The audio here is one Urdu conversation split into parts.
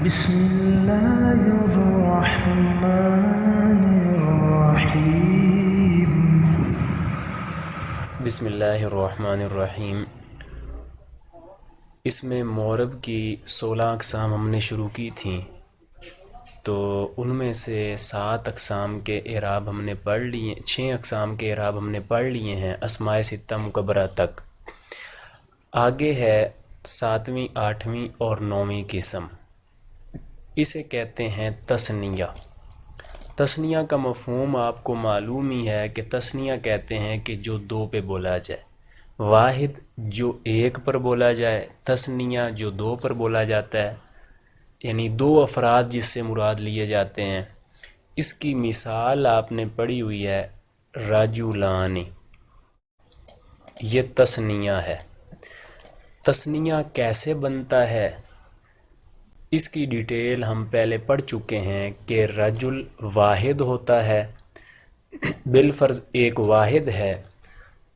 بسم اللہ الرحمن الرحیم۔ بسم اللہ الرحمن الرحیم۔ اس میں معرب کی 16 اقسام ہم نے شروع کی تھیں، تو ان میں سے 7 اقسام کے اعراب ہم نے پڑھ لیے، 6 اقسام کے اعراب ہم نے پڑھ لیے ہیں اسماء ستہ مکبرہ تک۔ آگے ہے 7ویں، 8ویں اور 9ویں قسم، اسے کہتے ہیں تثنیہ۔ تثنیہ کا مفہوم آپ کو معلوم ہی ہے کہ تثنیہ کہتے ہیں کہ جو دو پہ بولا جائے، واحد جو ایک پر بولا جائے، تثنیہ جو دو پر بولا جاتا ہے، یعنی دو افراد جس سے مراد لیے جاتے ہیں۔ اس کی مثال آپ نے پڑھی ہوئی ہے رجلان، یہ تثنیہ ہے۔ تثنیہ کیسے بنتا ہے اس کی ڈیٹیل ہم پہلے پڑھ چکے ہیں کہ رجل واحد ہوتا ہے، بالفرض ایک واحد ہے،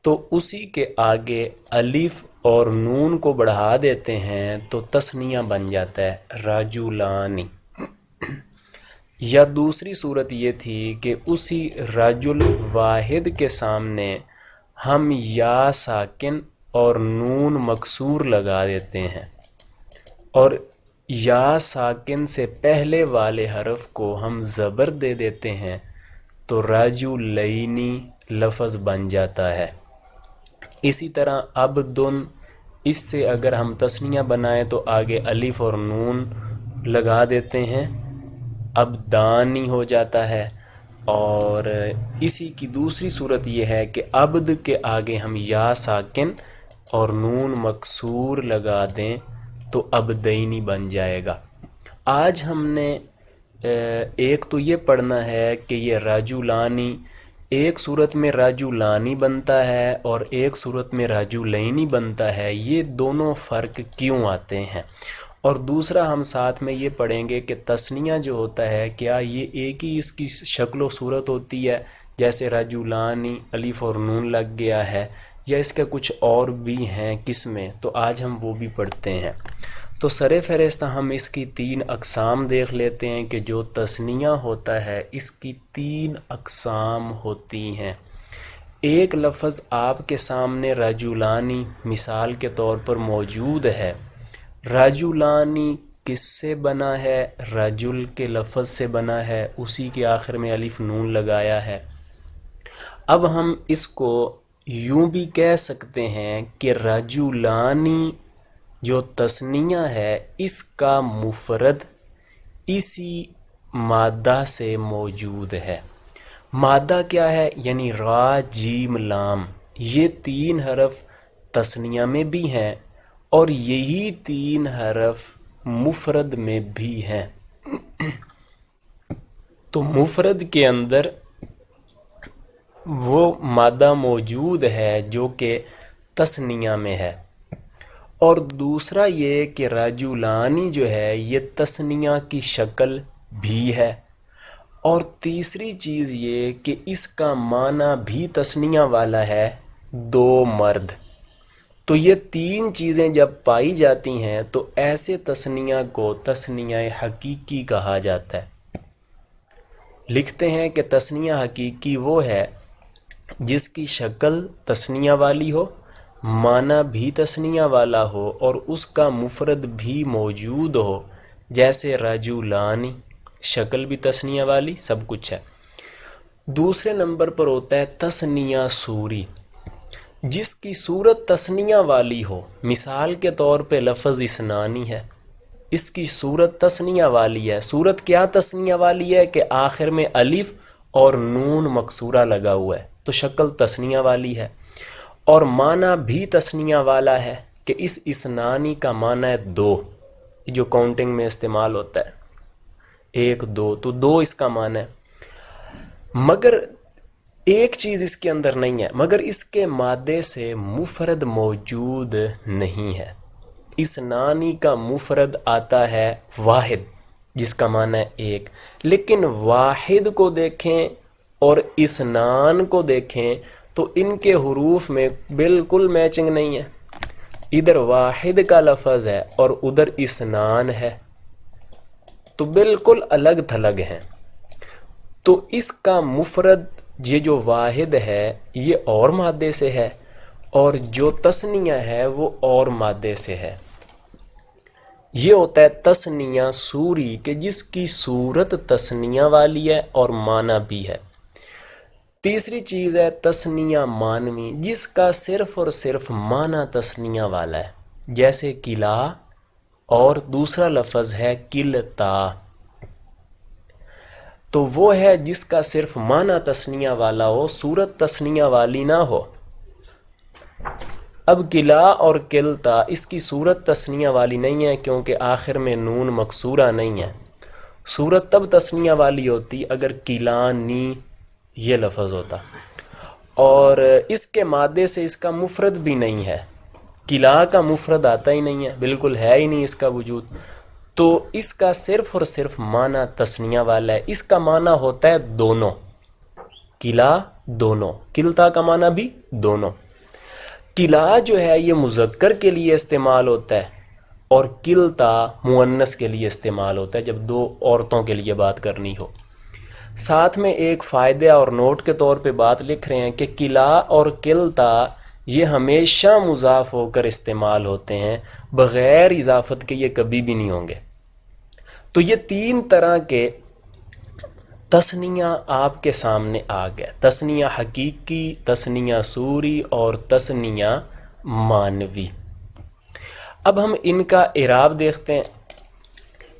تو اسی کے آگے الف اور نون کو بڑھا دیتے ہیں تو تثنیہ بن جاتا ہے رجلان۔ یا دوسری صورت یہ تھی کہ اسی رجل واحد کے سامنے ہم یا ساکن اور نون مکسور لگا دیتے ہیں، اور یا ساکن سے پہلے والے حرف کو ہم زبر دے دیتے ہیں تو رجلینی لفظ بن جاتا ہے۔ اسی طرح عبدن، اس سے اگر ہم تثنیہ بنائیں تو آگے الف اور نون لگا دیتے ہیں، عبدانی ہو جاتا ہے۔ اور اسی کی دوسری صورت یہ ہے کہ عبد کے آگے ہم یا ساکن اور نون مکسور لگا دیں تو عبدینی بن جائے گا۔ آج ہم نے ایک تو یہ پڑھنا ہے کہ یہ رجلانی ایک صورت میں رجلانی بنتا ہے اور ایک صورت میں رجلینی بنتا ہے، یہ دونوں فرق کیوں آتے ہیں، اور دوسرا ہم ساتھ میں یہ پڑھیں گے کہ تثنیہ جو ہوتا ہے کیا یہ ایک ہی اس کی شکل و صورت ہوتی ہے، جیسے رجلانی الف اور نون لگ گیا ہے، یا اس کے کچھ اور بھی ہیں قسمیں، تو آج ہم وہ بھی پڑھتے ہیں۔ تو سر فہرست ہم اس کی 3 اقسام دیکھ لیتے ہیں کہ جو تثنیہ ہوتا ہے اس کی 3 اقسام ہوتی ہیں۔ ایک لفظ آپ کے سامنے رجلانی مثال کے طور پر موجود ہے، رجلانی کس سے بنا ہے؟ رجل کے لفظ سے بنا ہے، اسی کے آخر میں الف نون لگایا ہے۔ اب ہم اس کو یوں بھی کہہ سکتے ہیں کہ رجلانی جو تثنیہ ہے اس کا مفرد اسی مادہ سے موجود ہے۔ مادہ کیا ہے؟ یعنی را جیم لام، یہ 3 حرف تثنیہ میں بھی ہیں اور یہی 3 حرف مفرد میں بھی ہیں۔ تو مفرد کے اندر وہ مادہ موجود ہے جو کہ تثنیہ میں ہے، اور دوسرا یہ کہ رجلانی جو ہے یہ تثنیہ کی شکل بھی ہے، اور تیسری چیز یہ کہ اس کا معنی بھی تثنیہ والا ہے، 2 مرد۔ تو یہ 3 چیزیں جب پائی جاتی ہیں تو ایسے تثنیہ کو تثنیہ حقیقی کہا جاتا ہے۔ لکھتے ہیں کہ تثنیہ حقیقی وہ ہے جس کی شکل تثنیہ والی ہو، معنی بھی تثنیہ والا ہو، اور اس کا مفرد بھی موجود ہو، جیسے رجلانی شکل بھی تثنیہ والی، سب کچھ ہے۔ دوسرے نمبر پر ہوتا ہے تثنیہ صوری، جس کی صورت تثنیہ والی ہو، مثال کے طور پہ لفظ اسنانی ہے، اس کی صورت تثنیہ والی ہے۔ صورت کیا تثنیہ والی ہے کہ آخر میں الف اور نون مکسورہ لگا ہوا ہے، تو شکل تثنیہ والی ہے، اور معنی بھی تثنیہ والا ہے کہ اس اسنانی کا معنی ہے 2، جو کاؤنٹنگ میں استعمال ہوتا ہے 1 2، تو 2 اس کا معنی ہے۔ مگر ایک چیز اس کے اندر نہیں ہے، مگر اس کے مادے سے مفرد موجود نہیں ہے۔ اسنانی کا مفرد آتا ہے واحد، جس کا معنی ہے 1، لیکن واحد کو دیکھیں اور اسنان کو دیکھیں تو ان کے حروف میں بالکل میچنگ نہیں ہے، ادھر واحد کا لفظ ہے اور ادھر اسنان ہے، تو بالکل الگ تھلگ ہیں. تو اس کا مفرد یہ جو واحد ہے یہ اور مادے سے ہے، اور جو تثنیہ ہے وہ اور مادے سے ہے. یہ ہوتا ہے تثنیہ سوری کہ جس کی صورت تثنیہ والی ہے اور معنی بھی ہے. تیسری چیز ہے تثنیہ مانوی جس کا صرف اور صرف معنی تثنیہ والا ہے، جیسے قلع، اور دوسرا لفظ ہے قلتا، تو وہ ہے جس کا صرف معنی تثنیہ والا ہو، صورت تثنیہ والی نہ ہو. اب قلع اور قلتا اس کی صورت تثنیہ والی نہیں ہے کیونکہ آخر میں نون مکسورہ نہیں ہے. صورت تب تثنیہ والی ہوتی اگر قلانی یہ لفظ ہوتا، اور اس کے مادے سے اس کا مفرد بھی نہیں ہے. قلع کا مفرد آتا ہی نہیں ہے، بالکل ہے ہی نہیں اس کا وجود، تو اس کا صرف اور صرف معنی تثنیہ والا ہے. اس کا معنی ہوتا ہے دونوں، قلع دونوں، قلتا کا معنی بھی دونوں. قلع جو ہے یہ مذکر کے لیے استعمال ہوتا ہے اور قلتا مؤنث کے لیے استعمال ہوتا ہے جب دو عورتوں کے لیے بات کرنی ہو. ساتھ میں ایک فائدہ اور نوٹ کے طور پہ بات لکھ رہے ہیں کہ قلع اور قلتا یہ ہمیشہ مضاف ہو کر استعمال ہوتے ہیں، بغیر اضافت کے یہ کبھی بھی نہیں ہوں گے. تو یہ تین طرح کے تثنیہ آپ کے سامنے آ گیا، تثنیہ حقیقی، تثنیہ صوری اور تثنیہ مانوی. اب ہم ان کا اعراب دیکھتے ہیں.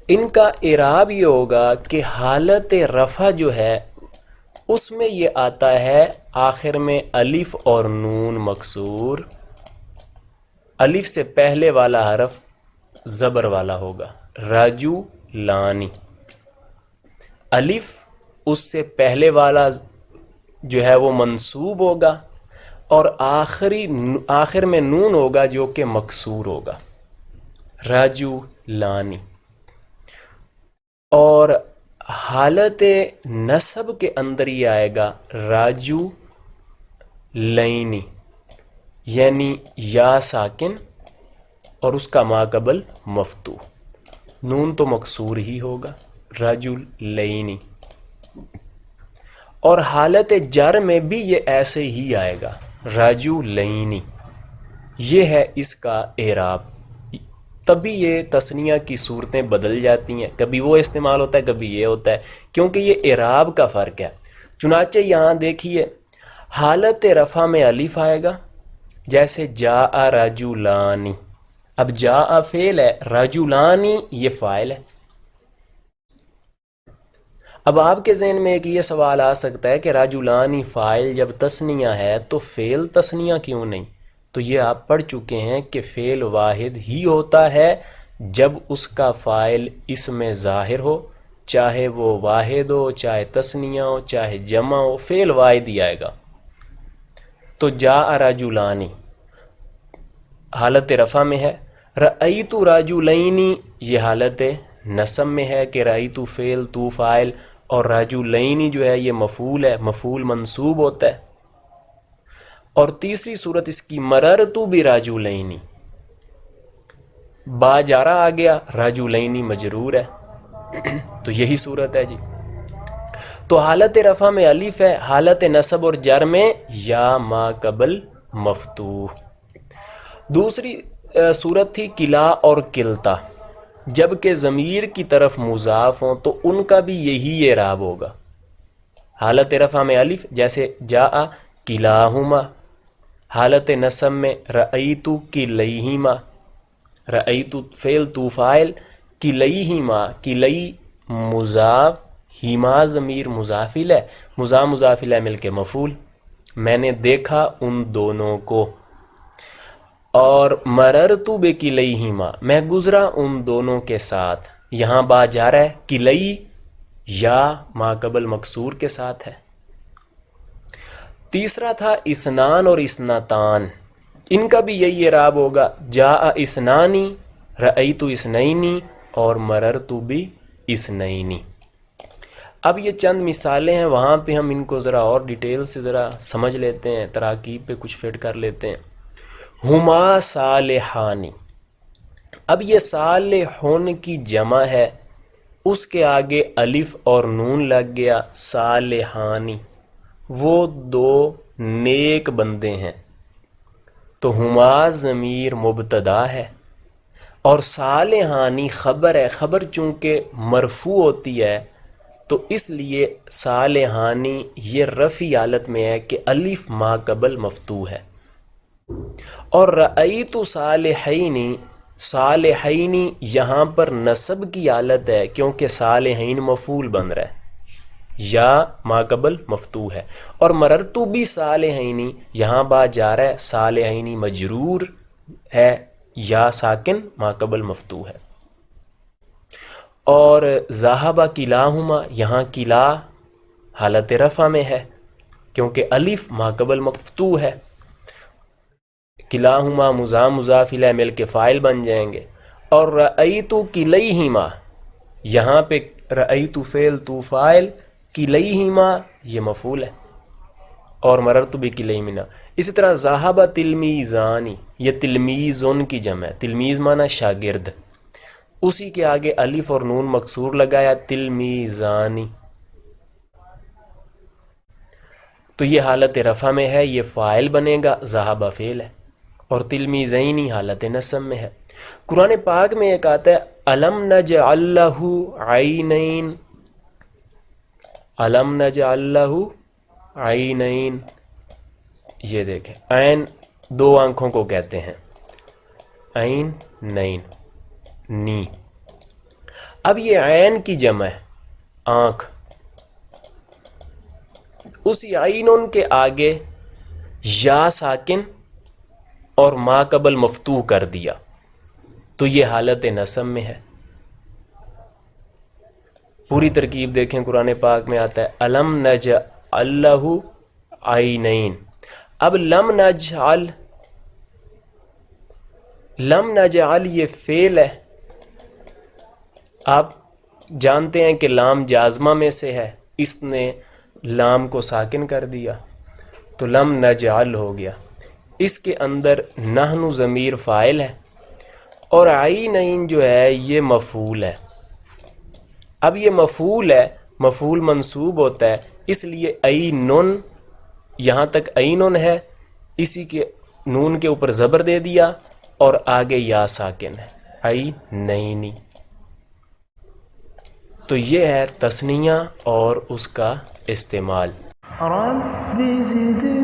ان کا اعراب یہ ہوگا کہ حالت رفع جو ہے اس میں یہ آتا ہے آخر میں الف اور نون مکسور. الف سے پہلے والا حرف زبر والا ہوگا، راجو لانی. الف اس سے پہلے والا جو ہے وہ منصوب ہوگا، اور آخر میں نون ہوگا جو کہ مکسور ہوگا، راجو لانی. اور حالت نصب کے اندر ہی آئے گا راجو لینی، یعنی یا ساکن اور اس کا ماقبل مفتوح، نون تو مکسور ہی ہوگا، راجو لینی. اور حالت جر میں بھی یہ ایسے ہی آئے گا، راجو لینی. یہ ہے اس کا اعراب. تبھی یہ تثنیہ کی صورتیں بدل جاتی ہیں، کبھی وہ استعمال ہوتا ہے کبھی یہ ہوتا ہے، کیونکہ یہ اعراب کا فرق ہے. چنانچہ یہاں دیکھیے حالت رفع میں الف آئے گا، جیسے جاء رجلانی. اب جاء فعل ہے، رجلانی یہ فاعل ہے. اب آپ کے ذہن میں ایک یہ سوال آ سکتا ہے کہ رجلانی فاعل جب تثنیہ ہے تو فعل تثنیہ کیوں نہیں؟ تو یہ آپ پڑھ چکے ہیں کہ فعل واحد ہی ہوتا ہے جب اس کا فاعل اس میں ظاہر ہو، چاہے وہ واحد ہو، چاہے تثنیہ ہو، چاہے جمع ہو، فعل واحد ہی آئے گا. تو جاء رجلانی حالت رفع میں ہے، رأیت رجلین یہ حالت نصب میں ہے کہ رأیت فعل تو فاعل، اور رجلین جو ہے یہ مفعول ہے، مفعول منصوب ہوتا ہے. اور تیسری صورت اس کی مررت برجلین، با جارہ آ گیا، رجلین مجرور ہے، تو یہی صورت ہے جی. تو حالت رفع میں الف ہے، حالت نصب اور جر میں یا ما قبل مفتوح. دوسری صورت تھی قلع اور قلتا، جب کہ ضمیر کی طرف مضاف ہوں تو ان کا بھی یہی اعراب ہوگا. حالت رفع میں الف جیسے جاء قلاہما، حالت نصب میں رأیت کلیہما، رأیت فعل تو فاعل، کلیہما کلی مضاف، ہما ضمیر مضافل ہے، مضافل ہے مل کے مفعول، میں نے دیکھا ان دونوں کو. اور مررت بکلیہما میں گزرا ان دونوں کے ساتھ، یہاں با جا رہا ہے، کلی یا ما قبل مکسور کے ساتھ ہے. تیسرا تھا اسنان اور اسنتان، ان کا بھی یہی اعراب ہوگا، جاء اسنانی، رأیت اسنینی اور مررت باسنینی. اب یہ چند مثالیں ہیں، وہاں پہ ہم ان کو ذرا اور ڈیٹیل سے ذرا سمجھ لیتے ہیں، تراکیب پہ کچھ فٹ کر لیتے ہیں. ہما صالحانی، اب یہ صالحون کی جمع ہے اس کے آگے الف اور نون لگ گیا، صالحانی، وہ دو نیک بندے ہیں، تو ہما ضمیر مبتدا ہے اور صالحانی خبر ہے، خبر چونکہ مرفوع ہوتی ہے تو اس لیے صالحانی یہ رفعی حالت میں ہے کہ الف ما قبل مفتوح ہے۔ اور رأیت صالحینی، صالحینی یہاں پر نصب کی حالت ہے کیونکہ صالحین مفعول بن رہا ہے یا ما قبل مفتوح ہے، اور مررتو بھی صالحینی یہاں بات جا رہا ہے، صالحینی مجرور ہے یا ساکن ما قبل مفتوح ہے۔ اور ذہب کلاہما، یہاں کلا حالت رفع میں ہے کیونکہ الف ما قبل مفتوح ہے، کلاہما مضاف مضاف الیہ مل کے فاعل بن جائیں گے۔ اور رأیت کلیہما، یہاں پہ رأیت فعل تو فاعل، کلیہما یہ مفعول ہے، اور مررت بکلیہما۔ اسی طرح ذہب تلمیذانی، یہ تلمیذن کی جمع ہے، تلمیذ معنی شاگرد، اسی کے آگے الف اور نون مکسور لگایا، تلمیذانی، تو یہ حالت رفع میں ہے، یہ فاعل بنے گا، ذہب فعل ہے، اور تلمیذینی حالت نصب میں ہے۔ قرآن پاک میں ایک آتا ہے الم نجعل لہ عینین، الم نجعل لہ عینین، یہ دیکھیں عین دو آنکھوں کو کہتے ہیں، عین نین نی، اب یہ عین کی جمع ہے آنکھ، اسی عینن کے آگے یا ساکن اور ما قبل مفتوح کر دیا تو یہ حالت نصب میں ہے۔ پوری ترکیب دیکھیں، قرآن پاک میں آتا ہے الم نجعل لہ عینین، اب لم نجعل، لم نجعل یہ فعل ہے، آپ جانتے ہیں کہ لام جازمہ میں سے ہے، اس نے لام کو ساکن کر دیا تو لم نجعل ہو گیا، اس کے اندر نحن ضمیر فاعل ہے اور عینین جو ہے یہ مفعول ہے۔ اب یہ مفعول ہے، مفعول منصوب ہوتا ہے، اس لیے عینن، یہاں تک عینن ہے، اسی کے نون کے اوپر زبر دے دیا اور آگے یا ساکن ہے، عینینی، تو یہ ہے تثنیہ اور اس کا استعمال۔ رب زدنی